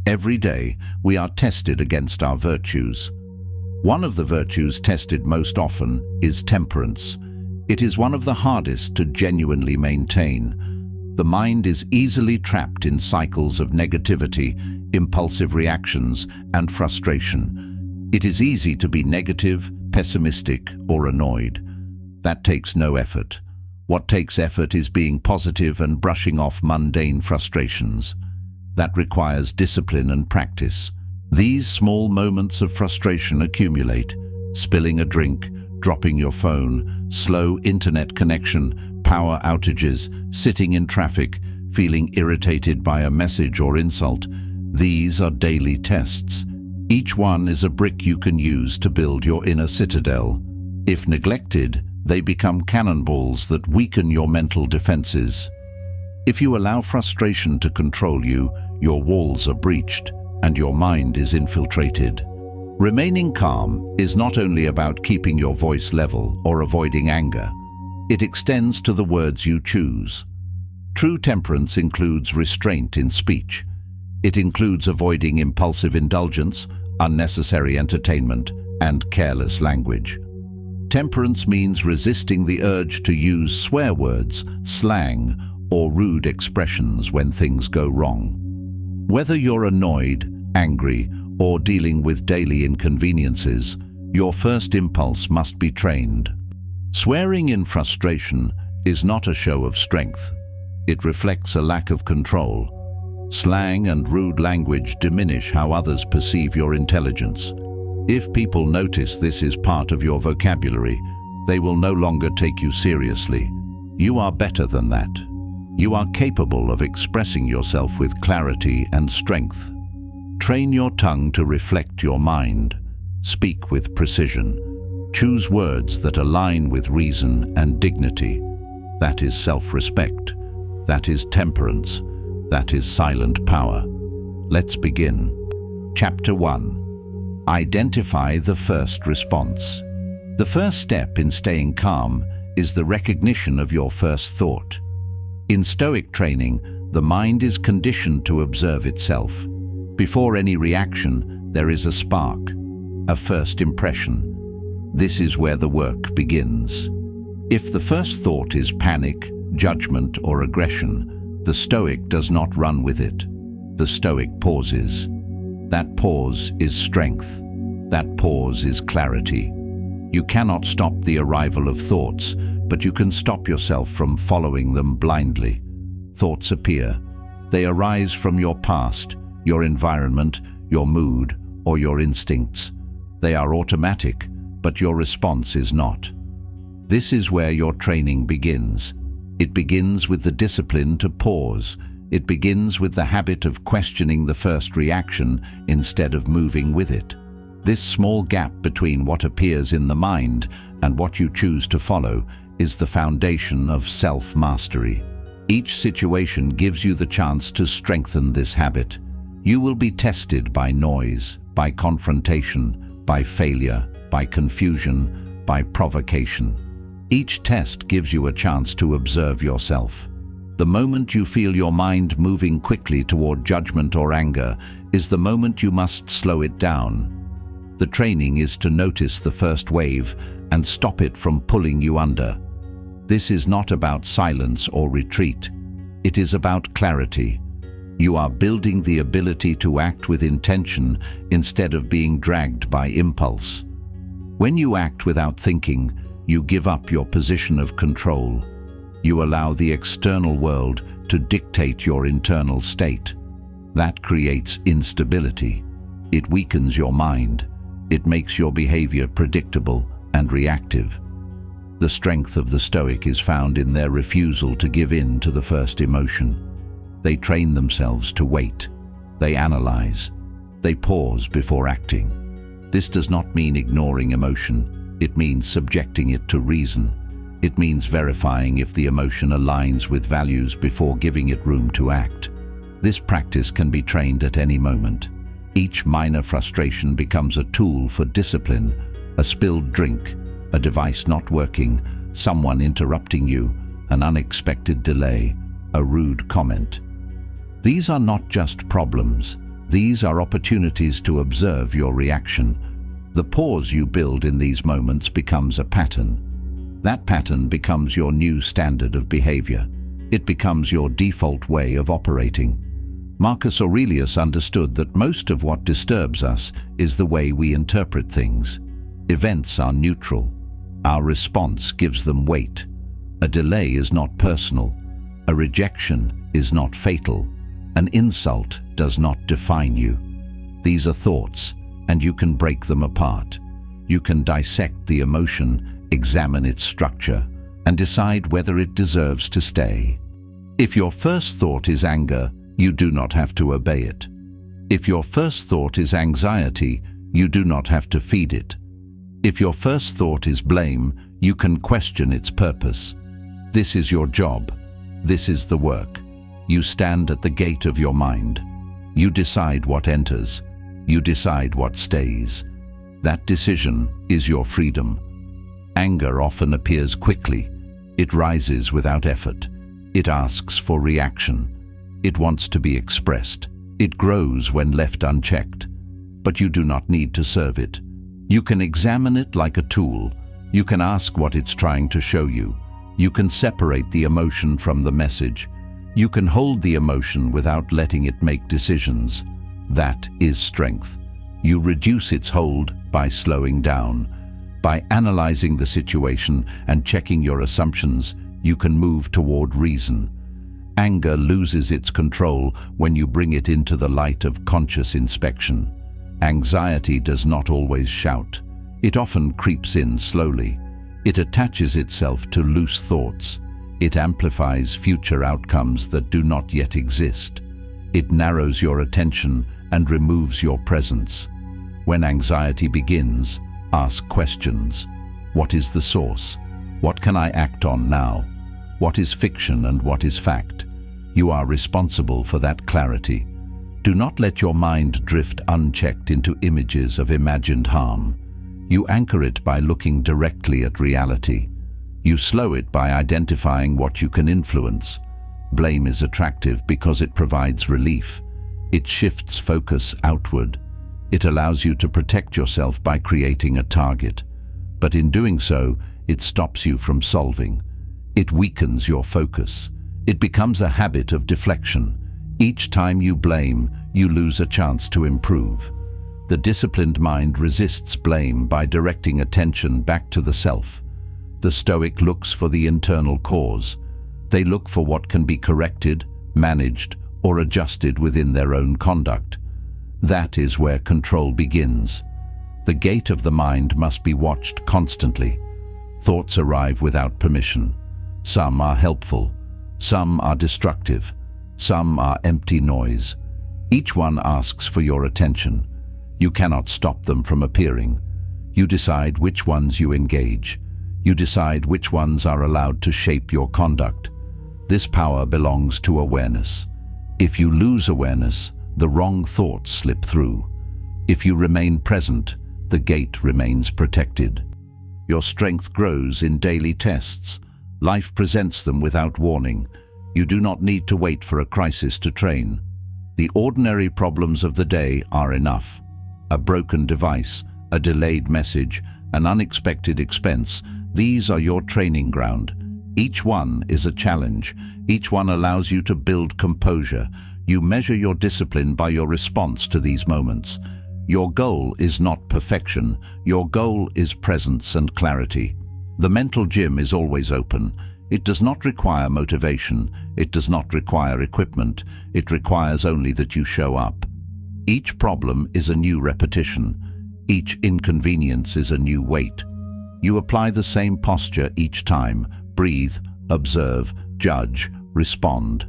Every day, we are tested against our virtues. One of the virtues tested most often is temperance. It is one of the hardest to genuinely maintain. The mind is easily trapped in cycles of negativity, impulsive reactions, and frustration. It is easy to be negative, pessimistic, or annoyed. That takes no effort. What takes effort is being positive and brushing off mundane frustrations. That requires discipline and practice. These small moments of frustration accumulate. Spilling a drink, dropping your phone, slow internet connection, power outages, sitting in traffic, feeling irritated by a message or insult. These are daily tests. Each one is a brick you can use to build your inner citadel. If neglected, they become cannonballs that weaken your mental defenses. If you allow frustration to control you, your walls are breached and your mind is infiltrated. Remaining calm is not only about keeping your voice level or avoiding anger. It extends to the words you choose. True temperance includes restraint in speech. It includes avoiding impulsive indulgence, unnecessary entertainment, and careless language. Temperance means resisting the urge to use swear words, slang, or rude expressions when things go wrong. Whether you're annoyed, angry, or dealing with daily inconveniences, your first impulse must be trained. Swearing in frustration is not a show of strength. It reflects a lack of control. Slang and rude language diminish how others perceive your intelligence. If people notice this is part of your vocabulary, they will no longer take you seriously. You are better than that. You are capable of expressing yourself with clarity and strength. Train your tongue to reflect your mind. Speak with precision. Choose words that align with reason and dignity. That is self-respect. That is temperance. That is silent power. Let's begin. Chapter 1. Identify the first response. The first step in staying calm is the recognition of your first thought. In Stoic training, the mind is conditioned to observe itself. Before any reaction, there is a spark, a first impression. This is where the work begins. If the first thought is panic, judgment, or aggression, the Stoic does not run with it. The Stoic pauses. That pause is strength. That pause is clarity. You cannot stop the arrival of thoughts, but you can stop yourself from following them blindly. Thoughts appear. They arise from your past, your environment, your mood, or your instincts. They are automatic, but your response is not. This is where your training begins. It begins with the discipline to pause. It begins with the habit of questioning the first reaction instead of moving with it. This small gap between what appears in the mind and what you choose to follow is the foundation of self-mastery. Each situation gives you the chance to strengthen this habit. You will be tested by noise, by confrontation, by failure, by confusion, by provocation. Each test gives you a chance to observe yourself. The moment you feel your mind moving quickly toward judgment or anger is the moment you must slow it down. The training is to notice the first wave and stop it from pulling you under. This is not about silence or retreat. It is about clarity. You are building the ability to act with intention instead of being dragged by impulse. When you act without thinking, you give up your position of control. You allow the external world to dictate your internal state. That creates instability. It weakens your mind. It makes your behavior predictable and reactive. The strength of the Stoic is found in their refusal to give in to the first emotion. They train themselves to wait. They analyze. They pause before acting. This does not mean ignoring emotion. It means subjecting it to reason. It means verifying if the emotion aligns with values before giving it room to act. This practice can be trained at any moment. Each minor frustration becomes a tool for discipline. A spilled drink, a device not working, someone interrupting you, an unexpected delay, a rude comment. These are not just problems. These are opportunities to observe your reaction. The pause you build in these moments becomes a pattern. That pattern becomes your new standard of behavior. It becomes your default way of operating. Marcus Aurelius understood that most of what disturbs us is the way we interpret things. Events are neutral. Our response gives them weight. A delay is not personal. A rejection is not fatal. An insult does not define you. These are thoughts, and you can break them apart. You can dissect the emotion, examine its structure, and decide whether it deserves to stay. If your first thought is anger, you do not have to obey it. If your first thought is anxiety, you do not have to feed it. If your first thought is blame, you can question its purpose. This is your job. This is the work. You stand at the gate of your mind. You decide what enters. You decide what stays. That decision is your freedom. Anger often appears quickly. It rises without effort. It asks for reaction. It wants to be expressed. It grows when left unchecked. But you do not need to serve it. You can examine it like a tool. You can ask what it's trying to show you. You can separate the emotion from the message. You can hold the emotion without letting it make decisions. That is strength. You reduce its hold by slowing down. By analyzing the situation and checking your assumptions, you can move toward reason. Anger loses its control when you bring it into the light of conscious inspection. Anxiety does not always shout. It often creeps in slowly. It attaches itself to loose thoughts. It amplifies future outcomes that do not yet exist. It narrows your attention and removes your presence. When anxiety begins, ask questions. What is the source? What can I act on now? What is fiction and what is fact? You are responsible for that clarity. Do not let your mind drift unchecked into images of imagined harm. You anchor it by looking directly at reality. You slow it by identifying what you can influence. Blame is attractive because it provides relief. It shifts focus outward. It allows you to protect yourself by creating a target. But in doing so, it stops you from solving. It weakens your focus. It becomes a habit of deflection. Each time you blame, you lose a chance to improve. The disciplined mind resists blame by directing attention back to the self. The Stoic looks for the internal cause. They look for what can be corrected, managed, or adjusted within their own conduct. That is where control begins. The gate of the mind must be watched constantly. Thoughts arrive without permission. Some are helpful. Some are destructive. Some are empty noise. Each one asks for your attention. You cannot stop them from appearing. You decide which ones you engage. You decide which ones are allowed to shape your conduct. This power belongs to awareness. If you lose awareness, the wrong thoughts slip through. If you remain present, the gate remains protected. Your strength grows in daily tests. Life presents them without warning. You do not need to wait for a crisis to train. The ordinary problems of the day are enough. A broken device, a delayed message, an unexpected expense, these are your training ground. Each one is a challenge. Each one allows you to build composure. You measure your discipline by your response to these moments. Your goal is not perfection. Your goal is presence and clarity. The mental gym is always open. It does not require motivation. It does not require equipment. It requires only that you show up. Each problem is a new repetition. Each inconvenience is a new weight. You apply the same posture each time. Breathe, observe, judge, respond.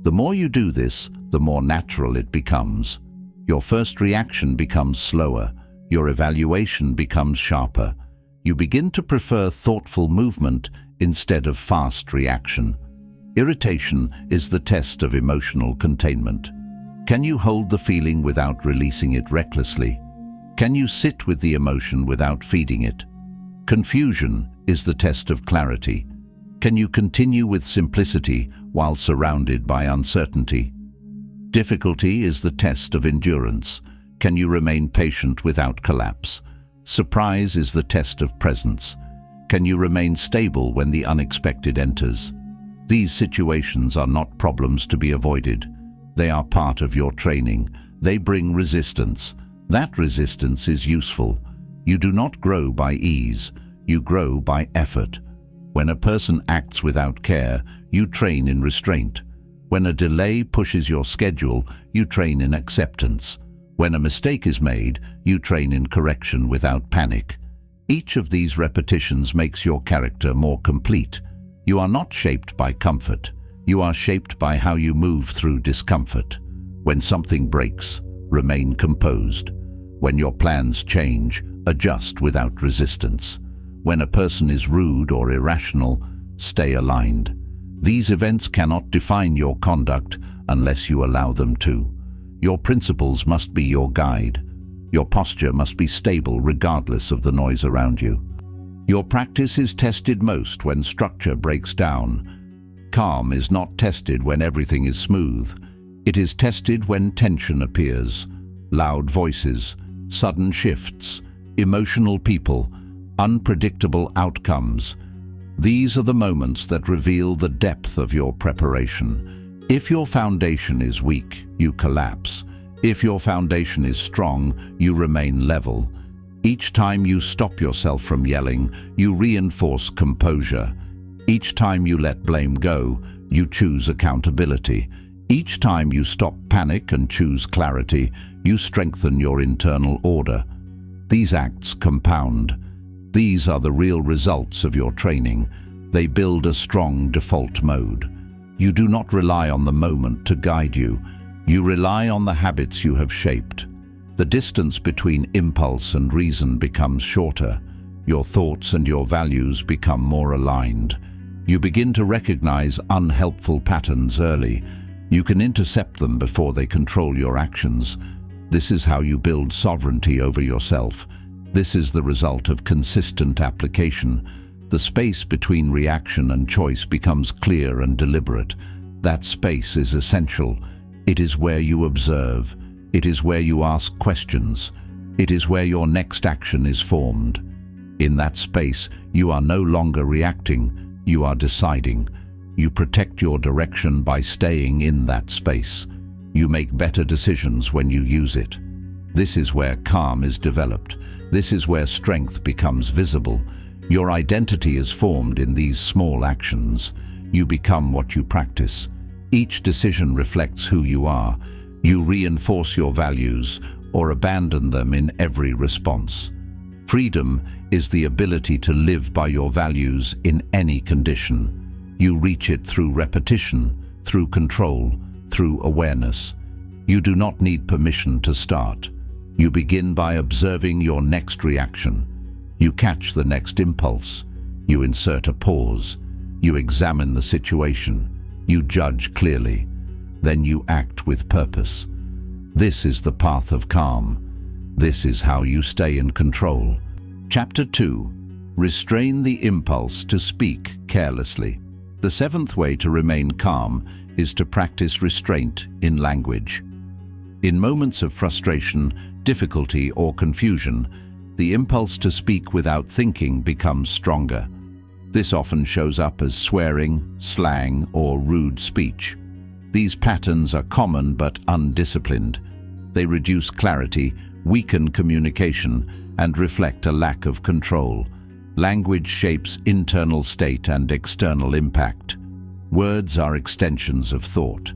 The more you do this, the more natural it becomes. Your first reaction becomes slower. Your evaluation becomes sharper. You begin to prefer thoughtful movement instead of fast reaction. Irritation is the test of emotional containment. Can you hold the feeling without releasing it recklessly? Can you sit with the emotion without feeding it? Confusion is the test of clarity. Can you continue with simplicity while surrounded by uncertainty? Difficulty is the test of endurance. Can you remain patient without collapse? Surprise is the test of presence. Can you remain stable when the unexpected enters? These situations are not problems to be avoided. They are part of your training. They bring resistance. That resistance is useful. You do not grow by ease. You grow by effort. When a person acts without care, you train in restraint. When a delay pushes your schedule, you train in acceptance. When a mistake is made, you train in correction without panic. Each of these repetitions makes your character more complete. You are not shaped by comfort. You are shaped by how you move through discomfort. When something breaks, remain composed. When your plans change, adjust without resistance. When a person is rude or irrational, stay aligned. These events cannot define your conduct unless you allow them to. Your principles must be your guide. Your posture must be stable regardless of the noise around you. Your practice is tested most when structure breaks down. Calm is not tested when everything is smooth. It is tested when tension appears. Loud voices, sudden shifts, emotional people, unpredictable outcomes. These are the moments that reveal the depth of your preparation. If your foundation is weak, you collapse. If your foundation is strong, you remain level. Each time you stop yourself from yelling, you reinforce composure. Each time you let blame go, you choose accountability. Each time you stop panic and choose clarity, you strengthen your internal order. These acts compound. These are the real results of your training. They build a strong default mode. You do not rely on the moment to guide you. You rely on the habits you have shaped. The distance between impulse and reason becomes shorter. Your thoughts and your values become more aligned. You begin to recognize unhelpful patterns early. You can intercept them before they control your actions. This is how you build sovereignty over yourself. This is the result of consistent application. The space between reaction and choice becomes clear and deliberate. That space is essential. It is where you observe. It is where you ask questions. It is where your next action is formed. In that space, you are no longer reacting. You are deciding. You protect your direction by staying in that space. You make better decisions when you use it. This is where calm is developed. This is where strength becomes visible. Your identity is formed in these small actions. You become what you practice. Each decision reflects who you are. You reinforce your values or abandon them in every response. Freedom is the ability to live by your values in any condition. You reach it through repetition, through control, through awareness. You do not need permission to start. You begin by observing your next reaction. You catch the next impulse. You insert a pause. You examine the situation. You judge clearly. Then you act with purpose. This is the path of calm. This is how you stay in control. Chapter 2. Restrain the impulse to speak carelessly. The seventh way to remain calm is to practice restraint in language. In moments of frustration, difficulty, or confusion, the impulse to speak without thinking becomes stronger. This often shows up as swearing, slang, or rude speech. These patterns are common but undisciplined. They reduce clarity, weaken communication, and reflect a lack of control. Language shapes internal state and external impact. Words are extensions of thought.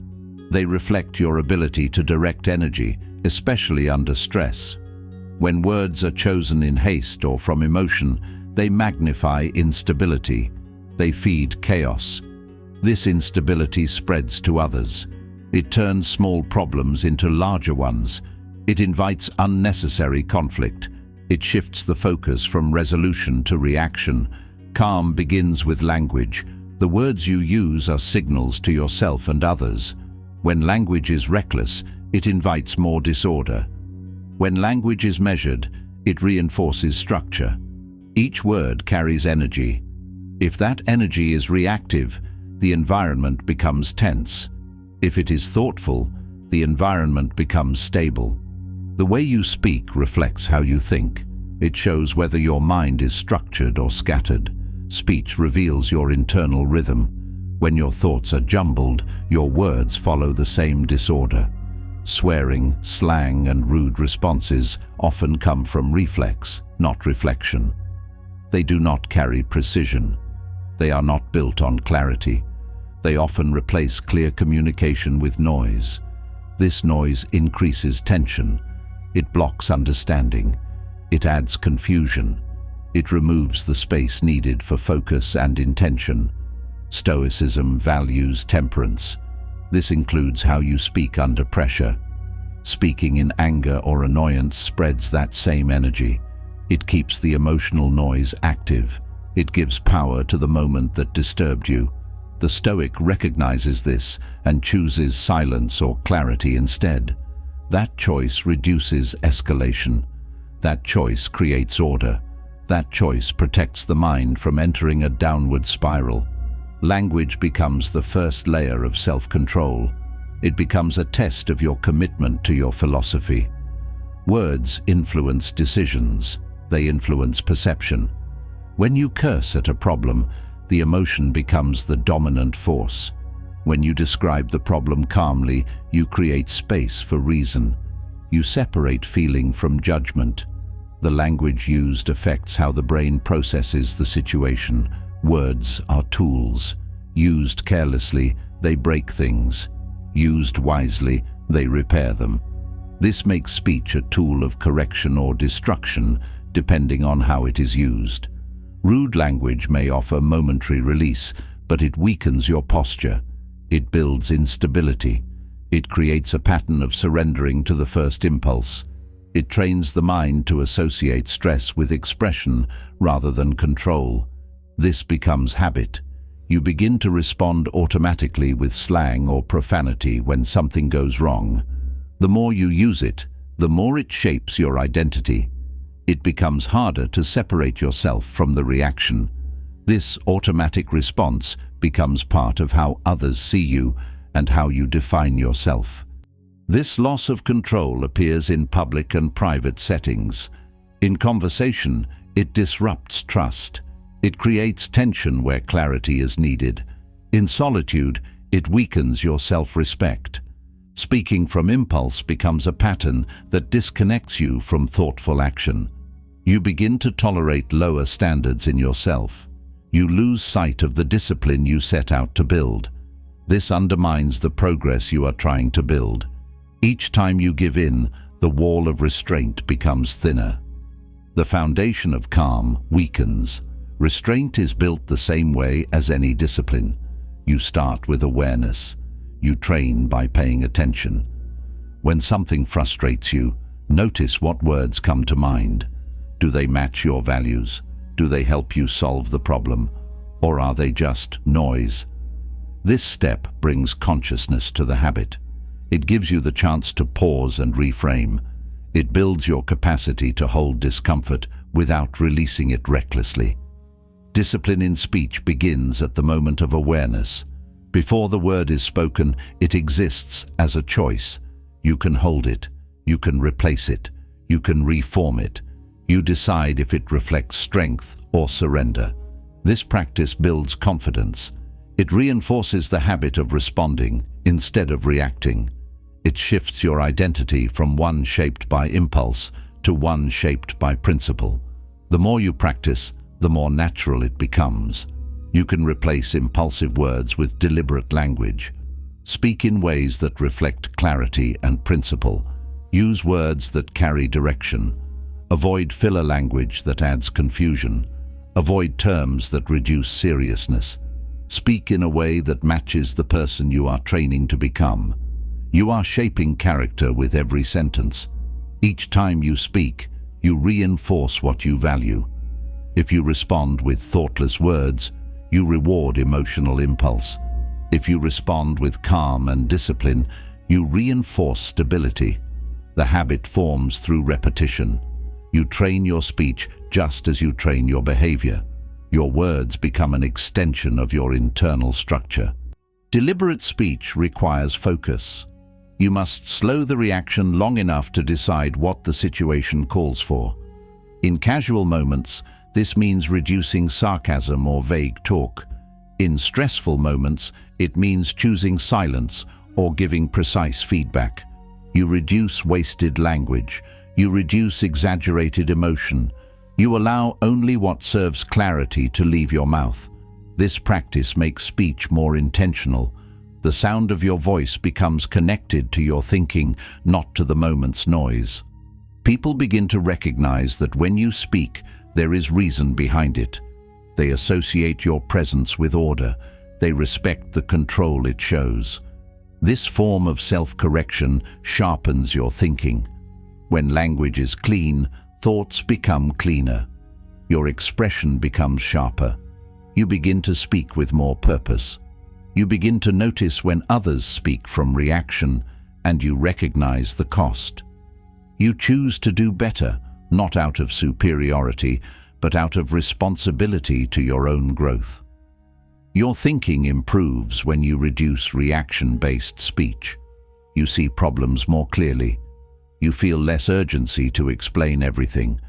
They reflect your ability to direct energy, especially under stress. When words are chosen in haste or from emotion, they magnify instability. They feed chaos. This instability spreads to others. It turns small problems into larger ones. It invites unnecessary conflict. It shifts the focus from resolution to reaction. Calm begins with language. The words you use are signals to yourself and others. When language is reckless, it invites more disorder. When language is measured, it reinforces structure. Each word carries energy. If that energy is reactive, the environment becomes tense. If it is thoughtful, the environment becomes stable. The way you speak reflects how you think. It shows whether your mind is structured or scattered. Speech reveals your internal rhythm. When your thoughts are jumbled, your words follow the same disorder. Swearing, slang, and rude responses often come from reflex, not reflection. They do not carry precision. They are not built on clarity. They often replace clear communication with noise. This noise increases tension. It blocks understanding. It adds confusion. It removes the space needed for focus and intention. Stoicism values temperance. This includes how you speak under pressure. Speaking in anger or annoyance spreads that same energy. It keeps the emotional noise active. It gives power to the moment that disturbed you. The Stoic recognizes this and chooses silence or clarity instead. That choice reduces escalation. That choice creates order. That choice protects the mind from entering a downward spiral. Language becomes the first layer of self-control. It becomes a test of your commitment to your philosophy. Words influence decisions. They influence perception. When you curse at a problem, the emotion becomes the dominant force. When you describe the problem calmly, you create space for reason. You separate feeling from judgment. The language used affects how the brain processes the situation. Words are tools. Used carelessly, they break things. Used wisely, they repair them. This makes speech a tool of correction or destruction, depending on how it is used. Rude language may offer momentary release, but it weakens your posture. It builds instability. It creates a pattern of surrendering to the first impulse. It trains the mind to associate stress with expression rather than control. This becomes habit. You begin to respond automatically with slang or profanity when something goes wrong. The more you use it, the more it shapes your identity. It becomes harder to separate yourself from the reaction. This automatic response becomes part of how others see you and how you define yourself. This loss of control appears in public and private settings. In conversation, it disrupts trust. It creates tension where clarity is needed. In solitude, it weakens your self-respect. Speaking from impulse becomes a pattern that disconnects you from thoughtful action. You begin to tolerate lower standards in yourself. You lose sight of the discipline you set out to build. This undermines the progress you are trying to build. Each time you give in, the wall of restraint becomes thinner. The foundation of calm weakens. Restraint is built the same way as any discipline. You start with awareness. You train by paying attention. When something frustrates you, notice what words come to mind. Do they match your values? Do they help you solve the problem? Or are they just noise? This step brings consciousness to the habit. It gives you the chance to pause and reframe. It builds your capacity to hold discomfort without releasing it recklessly. Discipline in speech begins at the moment of awareness. Before the word is spoken, it exists as a choice. You can hold it. You can replace it. You can reform it. You decide if it reflects strength or surrender. This practice builds confidence. It reinforces the habit of responding instead of reacting. It shifts your identity from one shaped by impulse to one shaped by principle. The more you practice, the more natural it becomes. You can replace impulsive words with deliberate language. Speak in ways that reflect clarity and principle. Use words that carry direction. Avoid filler language that adds confusion. Avoid terms that reduce seriousness. Speak in a way that matches the person you are training to become. You are shaping character with every sentence. Each time you speak, you reinforce what you value. If you respond with thoughtless words, you reward emotional impulse. If you respond with calm and discipline, you reinforce stability. The habit forms through repetition. You train your speech just as you train your behavior. Your words become an extension of your internal structure. Deliberate speech requires focus. You must slow the reaction long enough to decide what the situation calls for. In casual moments, this means reducing sarcasm or vague talk. In stressful moments, it means choosing silence or giving precise feedback. You reduce wasted language. You reduce exaggerated emotion. You allow only what serves clarity to leave your mouth. This practice makes speech more intentional. The sound of your voice becomes connected to your thinking, not to the moment's noise. People begin to recognize that when you speak, there is reason behind it. They associate your presence with order. They respect the control it shows. This form of self-correction sharpens your thinking. When language is clean, thoughts become cleaner. Your expression becomes sharper. You begin to speak with more purpose. You begin to notice when others speak from reaction, and you recognize the cost. You choose to do better, not out of superiority, but out of responsibility to your own growth. Your thinking improves when you reduce reaction-based speech. You see problems more clearly. You feel less urgency to explain everything.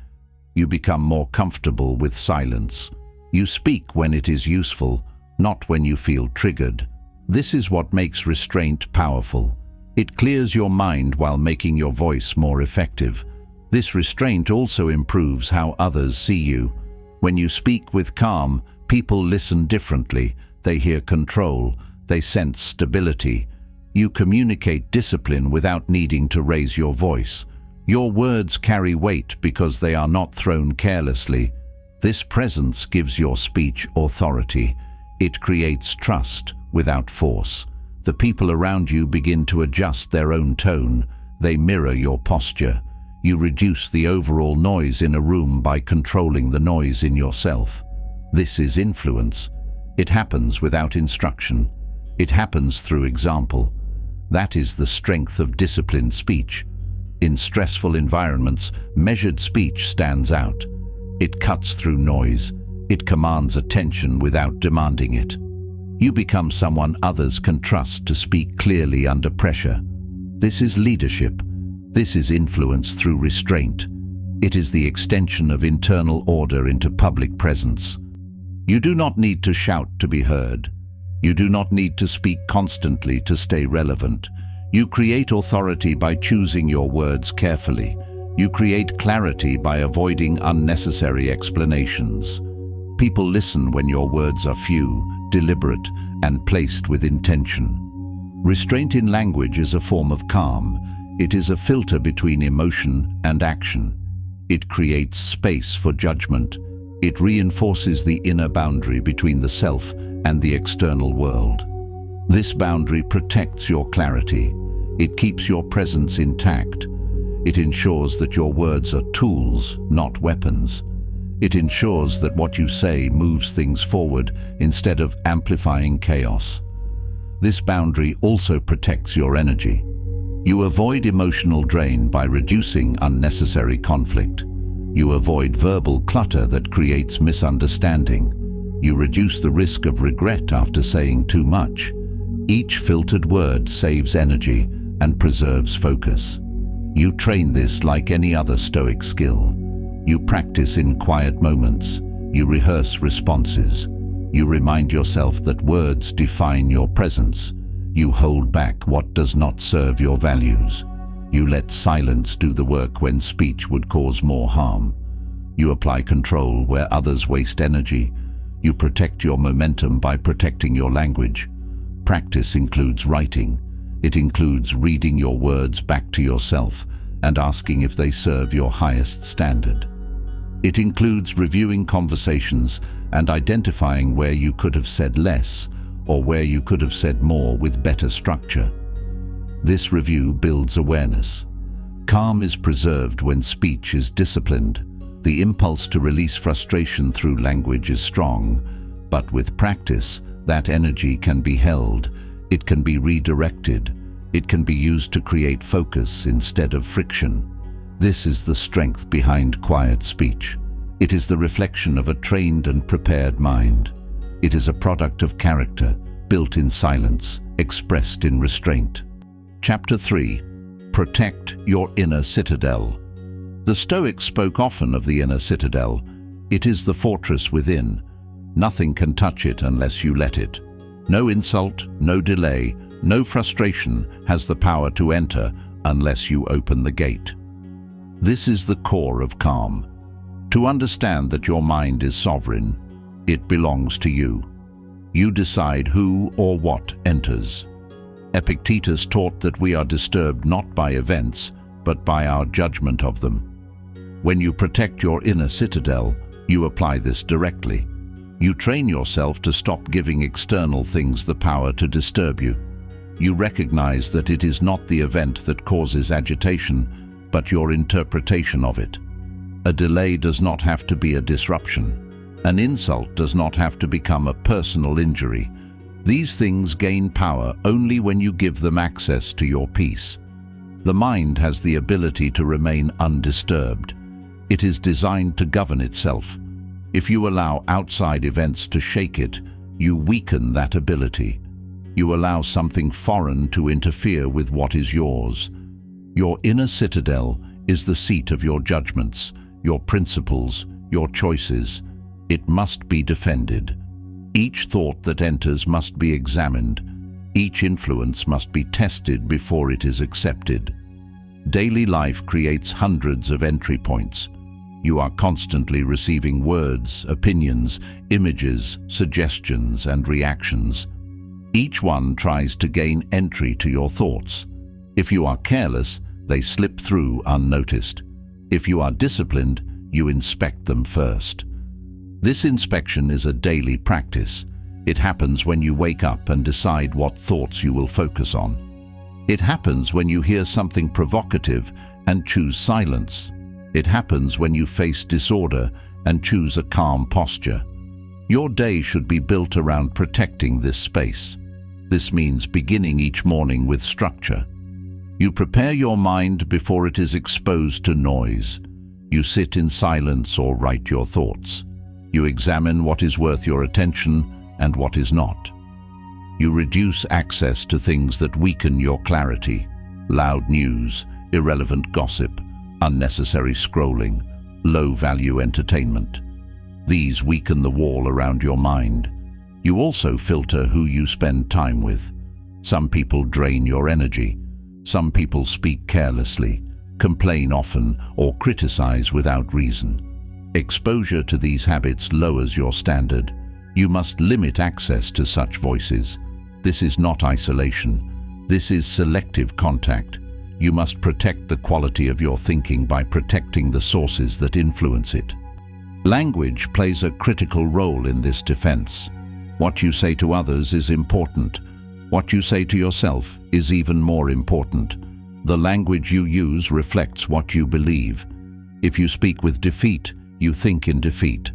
You become more comfortable with silence. You speak when it is useful, not when you feel triggered. This is what makes restraint powerful. It clears your mind while making your voice more effective. This restraint also improves how others see you. When you speak with calm, people listen differently. They hear control. They sense stability. You communicate discipline without needing to raise your voice. Your words carry weight because they are not thrown carelessly. This presence gives your speech authority. It creates trust without force. The people around you begin to adjust their own tone. They mirror your posture. You reduce the overall noise in a room by controlling the noise in yourself. This is influence. It happens without instruction. It happens through example. That is the strength of disciplined speech. In stressful environments, measured speech stands out. It cuts through noise. It commands attention without demanding it. You become someone others can trust to speak clearly under pressure. This is leadership. This is influence through restraint. It is the extension of internal order into public presence. You do not need to shout to be heard. You do not need to speak constantly to stay relevant. You create authority by choosing your words carefully. You create clarity by avoiding unnecessary explanations. People listen when your words are few, deliberate, and placed with intention. Restraint in language is a form of calm. It is a filter between emotion and action. It creates space for judgment. It reinforces the inner boundary between the self and the external world. This boundary protects your clarity. It keeps your presence intact. It ensures that your words are tools, not weapons. It ensures that what you say moves things forward instead of amplifying chaos. This boundary also protects your energy. You avoid emotional drain by reducing unnecessary conflict. You avoid verbal clutter that creates misunderstanding. You reduce the risk of regret after saying too much. Each filtered word saves energy and preserves focus. You train this like any other Stoic skill. You practice in quiet moments. You rehearse responses. You remind yourself that words define your presence. You hold back what does not serve your values. You let silence do the work when speech would cause more harm. You apply control where others waste energy. You protect your momentum by protecting your language. Practice includes writing. It includes reading your words back to yourself and asking if they serve your highest standard. It includes reviewing conversations and identifying where you could have said less or where you could have said more with better structure. This review builds awareness. Calm is preserved when speech is disciplined. The impulse to release frustration through language is strong, but with practice, that energy can be held. It can be redirected. It can be used to create focus instead of friction. This is the strength behind quiet speech. It is the reflection of a trained and prepared mind. It is a product of character, built in silence, expressed in restraint. Chapter 3. Protect your inner citadel. The Stoics spoke often of the inner citadel. It is the fortress within. Nothing can touch it unless you let it. No insult, no delay, no frustration has the power to enter unless you open the gate. This is the core of calm. To understand that your mind is sovereign, it belongs to you. You decide who or what enters. Epictetus taught that we are disturbed not by events, but by our judgment of them. When you protect your inner citadel, you apply this directly. You train yourself to stop giving external things the power to disturb you. You recognize that it is not the event that causes agitation, but your interpretation of it. A delay does not have to be a disruption. An insult does not have to become a personal injury. These things gain power only when you give them access to your peace. The mind has the ability to remain undisturbed. It is designed to govern itself. If you allow outside events to shake it, you weaken that ability. You allow something foreign to interfere with what is yours. Your inner citadel is the seat of your judgments, your principles, your choices. It must be defended. Each thought that enters must be examined. Each influence must be tested before it is accepted. Daily life creates hundreds of entry points. You are constantly receiving words, opinions, images, suggestions, and reactions. Each one tries to gain entry to your thoughts. If you are careless, they slip through unnoticed. If you are disciplined, you inspect them first. This inspection is a daily practice. It happens when you wake up and decide what thoughts you will focus on. It happens when you hear something provocative and choose silence. It happens when you face disorder and choose a calm posture. Your day should be built around protecting this space. This means beginning each morning with structure. You prepare your mind before it is exposed to noise. You sit in silence or write your thoughts. You examine what is worth your attention and what is not. You reduce access to things that weaken your clarity: loud news, irrelevant gossip, unnecessary scrolling, low-value entertainment. These weaken the wall around your mind. You also filter who you spend time with. Some people drain your energy. Some people speak carelessly, complain often, or criticize without reason. Exposure to these habits lowers your standard. You must limit access to such voices. This is not isolation. This is selective contact. You must protect the quality of your thinking by protecting the sources that influence it. Language plays a critical role in this defense. What you say to others is important. What you say to yourself is even more important. The language you use reflects what you believe. If you speak with defeat, you think in defeat.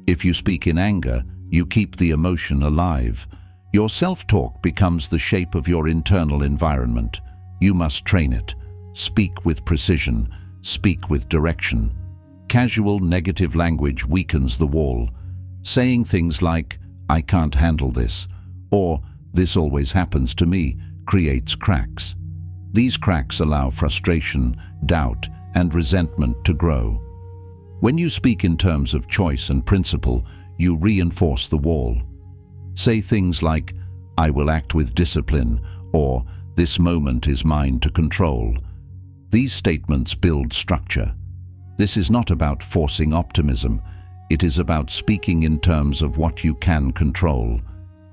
If you speak in anger, you keep the emotion alive. Your self-talk becomes the shape of your internal environment. You must train it. Speak with precision. Speak with direction. Casual negative language weakens the wall. Saying things like, "I can't handle this," or "this always happens to me," creates cracks. These cracks allow frustration, doubt, and resentment to grow. When you speak in terms of choice and principle, you reinforce the wall. Say things like, "I will act with discipline," or "This moment is mine to control." These statements build structure. This is not about forcing optimism. It is about speaking in terms of what you can control.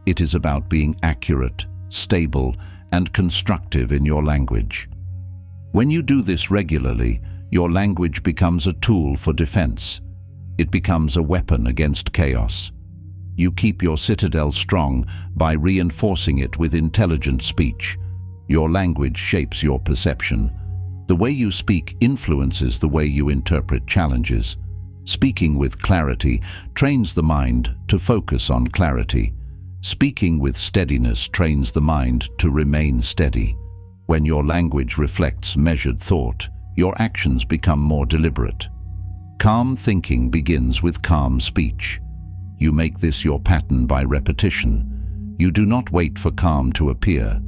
It is about being accurate, stable, and constructive in your language. When you do this regularly, your language becomes a tool for defense. It becomes a weapon against chaos. You keep your citadel strong by reinforcing it with intelligent speech. Your language shapes your perception. The way you speak influences the way you interpret challenges. Speaking with clarity trains the mind to focus on clarity. Speaking with steadiness trains the mind to remain steady. When your language reflects measured thought, your actions become more deliberate. Calm thinking begins with calm speech. You make this your pattern by repetition. You do not wait for calm to appear.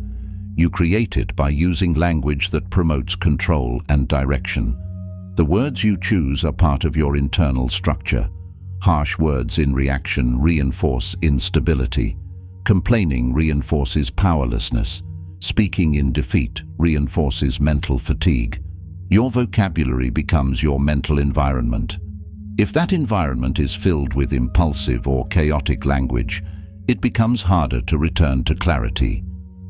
You create it by using language that promotes control and direction. The words you choose are part of your internal structure. Harsh words in reaction reinforce instability. Complaining reinforces powerlessness. Speaking in defeat reinforces mental fatigue. Your vocabulary becomes your mental environment. If that environment is filled with impulsive or chaotic language, it becomes harder to return to clarity.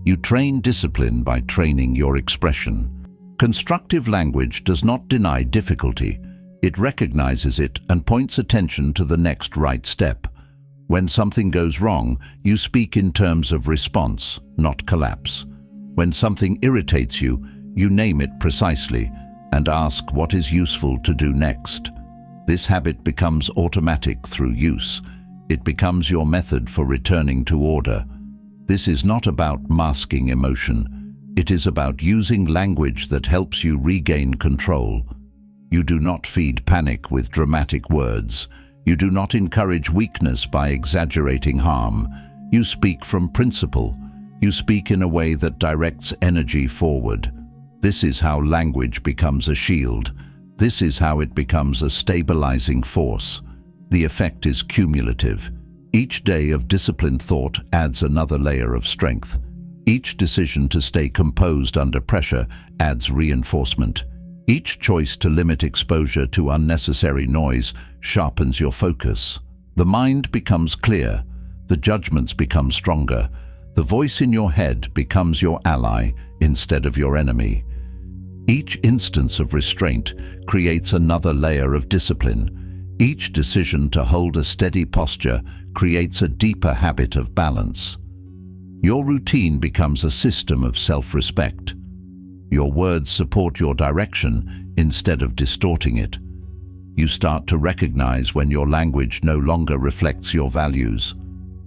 You train discipline by training your expression. Constructive language does not deny difficulty. It recognizes it and points attention to the next right step. When something goes wrong, you speak in terms of response, not collapse. When something irritates you, you name it precisely and ask what is useful to do next. This habit becomes automatic through use. It becomes your method for returning to order. This is not about masking emotion. It is about using language that helps you regain control. You do not feed panic with dramatic words. You do not encourage weakness by exaggerating harm. You speak from principle. You speak in a way that directs energy forward. This is how language becomes a shield. This is how it becomes a stabilizing force. The effect is cumulative. Each day of disciplined thought adds another layer of strength. Each decision to stay composed under pressure adds reinforcement. Each choice to limit exposure to unnecessary noise sharpens your focus. The mind becomes clear. The judgments become stronger. The voice in your head becomes your ally instead of your enemy. Each instance of restraint creates another layer of discipline. Each decision to hold a steady posture creates a deeper habit of balance. Your routine becomes a system of self-respect. Your words support your direction instead of distorting it. You start to recognize when your language no longer reflects your values.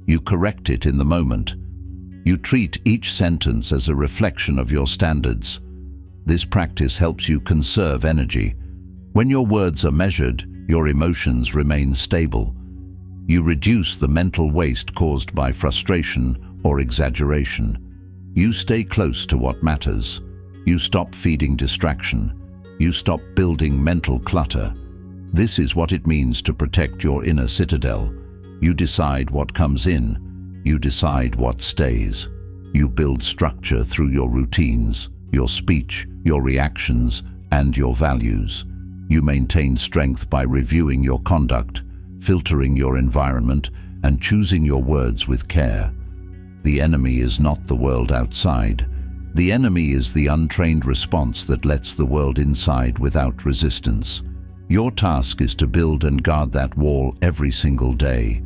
You correct it in the moment. You treat each sentence as a reflection of your standards. This practice helps you conserve energy. When your words are measured, your emotions remain stable. You reduce the mental waste caused by frustration or exaggeration. You stay close to what matters. You stop feeding distraction. You stop building mental clutter. This is what it means to protect your inner citadel. You decide what comes in. You decide what stays. You build structure through your routines, your speech, your reactions, and your values. You maintain strength by reviewing your conduct, filtering your environment, and choosing your words with care. The enemy is not the world outside. The enemy is the untrained response that lets the world inside without resistance. Your task is to build and guard that wall every single day.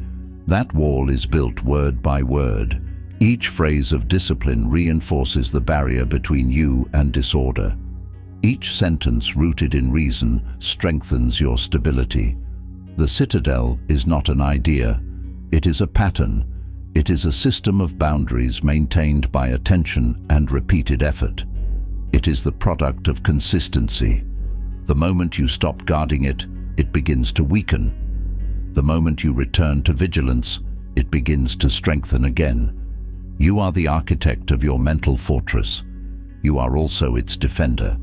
That wall is built word by word. Each phrase of discipline reinforces the barrier between you and disorder. Each sentence rooted in reason strengthens your stability. The citadel is not an idea. It is a pattern. It is a system of boundaries maintained by attention and repeated effort. It is the product of consistency. The moment you stop guarding it, it begins to weaken. The moment you return to vigilance, it begins to strengthen again. You are the architect of your mental fortress. You are also its defender.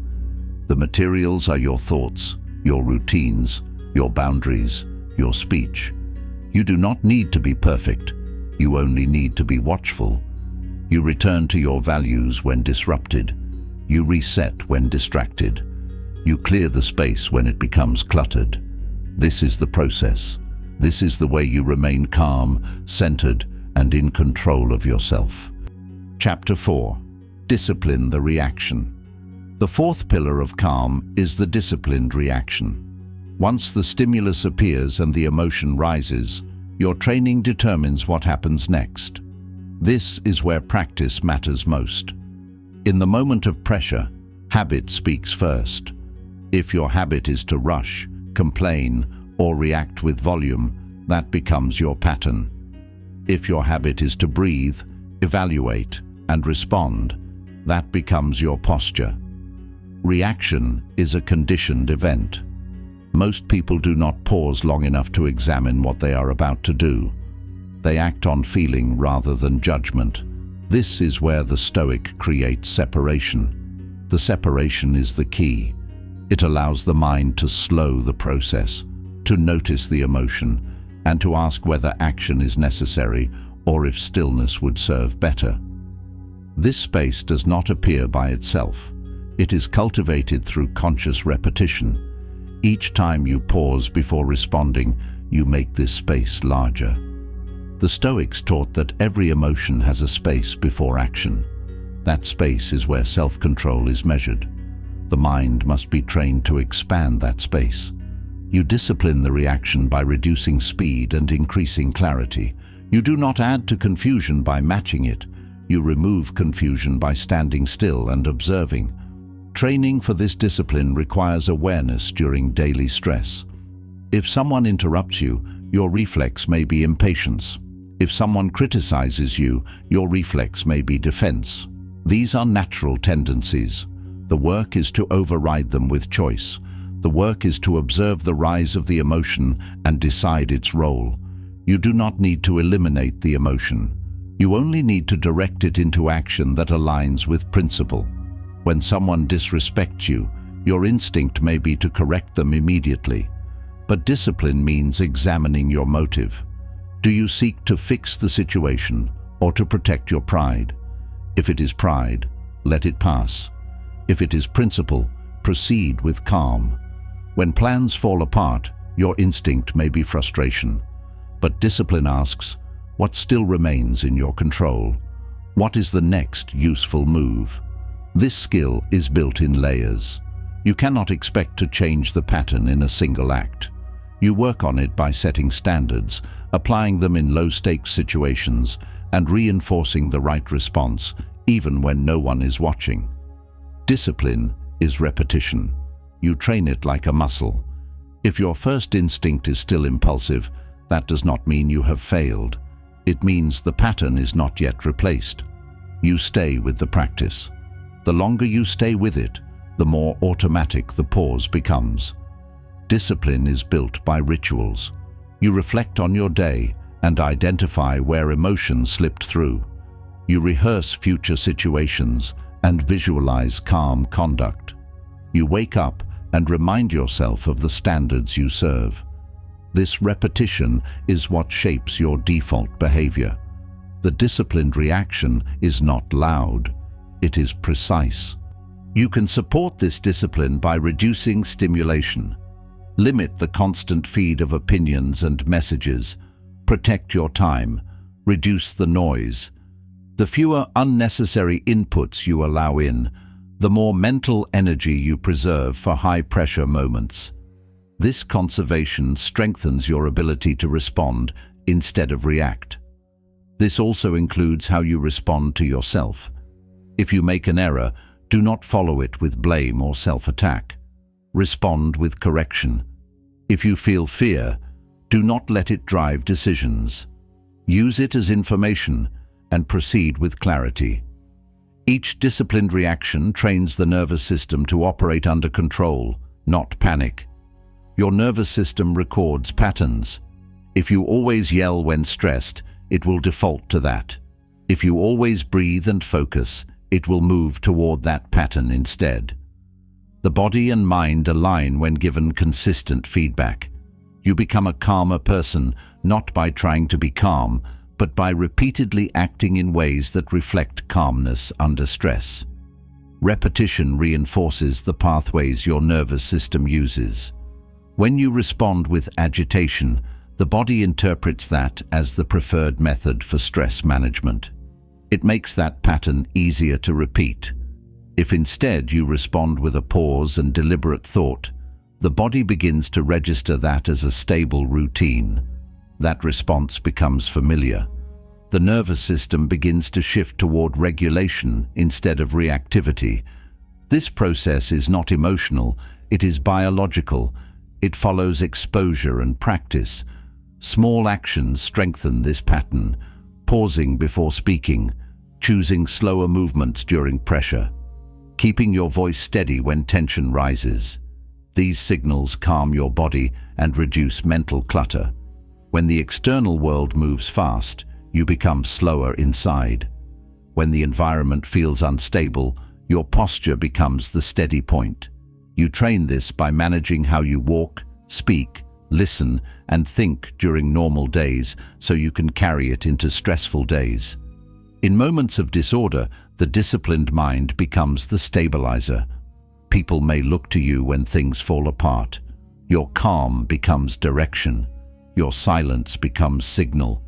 The materials are your thoughts, your routines, your boundaries, your speech. You do not need to be perfect. You only need to be watchful. You return to your values when disrupted. You reset when distracted. You clear the space when it becomes cluttered. This is the process. This is the way you remain calm, centered, and in control of yourself. Chapter 4. Discipline the reaction. The fourth pillar of calm is the disciplined reaction. Once the stimulus appears and the emotion rises, your training determines what happens next. This is where practice matters most. In the moment of pressure, habit speaks first. If your habit is to rush, complain, or react with volume, that becomes your pattern. If your habit is to breathe, evaluate, and respond, that becomes your posture. Reaction is a conditioned event. Most people do not pause long enough to examine what they are about to do. They act on feeling rather than judgment. This is where the Stoic creates separation. The separation is the key. It allows the mind to slow the process, to notice the emotion, and to ask whether action is necessary or if stillness would serve better. This space does not appear by itself. It is cultivated through conscious repetition. Each time you pause before responding, you make this space larger. The Stoics taught that every emotion has a space before action. That space is where self-control is measured. The mind must be trained to expand that space. You discipline the reaction by reducing speed and increasing clarity. You do not add to confusion by matching it. You remove confusion by standing still and observing. Training for this discipline requires awareness during daily stress. If someone interrupts you, your reflex may be impatience. If someone criticizes you, your reflex may be defense. These are natural tendencies. The work is to override them with choice. The work is to observe the rise of the emotion and decide its role. You do not need to eliminate the emotion. You only need to direct it into action that aligns with principle. When someone disrespects you, your instinct may be to correct them immediately. But discipline means examining your motive. Do you seek to fix the situation or to protect your pride? If it is pride, let it pass. If it is principle, proceed with calm. When plans fall apart, your instinct may be frustration. But discipline asks, what still remains in your control? What is the next useful move? This skill is built in layers. You cannot expect to change the pattern in a single act. You work on it by setting standards, applying them in low-stakes situations, and reinforcing the right response, even when no one is watching. Discipline is repetition. You train it like a muscle. If your first instinct is still impulsive, that does not mean you have failed. It means the pattern is not yet replaced. You stay with the practice. The longer you stay with it, the more automatic the pause becomes. Discipline is built by rituals. You reflect on your day and identify where emotion slipped through. You rehearse future situations and visualize calm conduct. You wake up and remind yourself of the standards you serve. This repetition is what shapes your default behavior. The disciplined reaction is not loud, it is precise. You can support this discipline by reducing stimulation. Limit the constant feed of opinions and messages. Protect your time. Reduce the noise. The fewer unnecessary inputs you allow in, the more mental energy you preserve for high-pressure moments. This conservation strengthens your ability to respond instead of react. This also includes how you respond to yourself. If you make an error, do not follow it with blame or self-attack. Respond with correction. If you feel fear, do not let it drive decisions. Use it as information and proceed with clarity. Each disciplined reaction trains the nervous system to operate under control, not panic. Your nervous system records patterns. If you always yell when stressed, it will default to that. If you always breathe and focus, it will move toward that pattern instead. The body and mind align when given consistent feedback. You become a calmer person, not by trying to be calm, but by repeatedly acting in ways that reflect calmness under stress. Repetition reinforces the pathways your nervous system uses. When you respond with agitation, the body interprets that as the preferred method for stress management. It makes that pattern easier to repeat. If instead you respond with a pause and deliberate thought, the body begins to register that as a stable routine. That response becomes familiar. The nervous system begins to shift toward regulation instead of reactivity. This process is not emotional, it is biological. It follows exposure and practice. Small actions strengthen this pattern, pausing before speaking, choosing slower movements during pressure, keeping your voice steady when tension rises. These signals calm your body and reduce mental clutter. When the external world moves fast, you become slower inside. When the environment feels unstable, your posture becomes the steady point. You train this by managing how you walk, speak, listen, and think during normal days so you can carry it into stressful days. In moments of disorder, the disciplined mind becomes the stabilizer. People may look to you when things fall apart. Your calm becomes direction. Your silence becomes signal.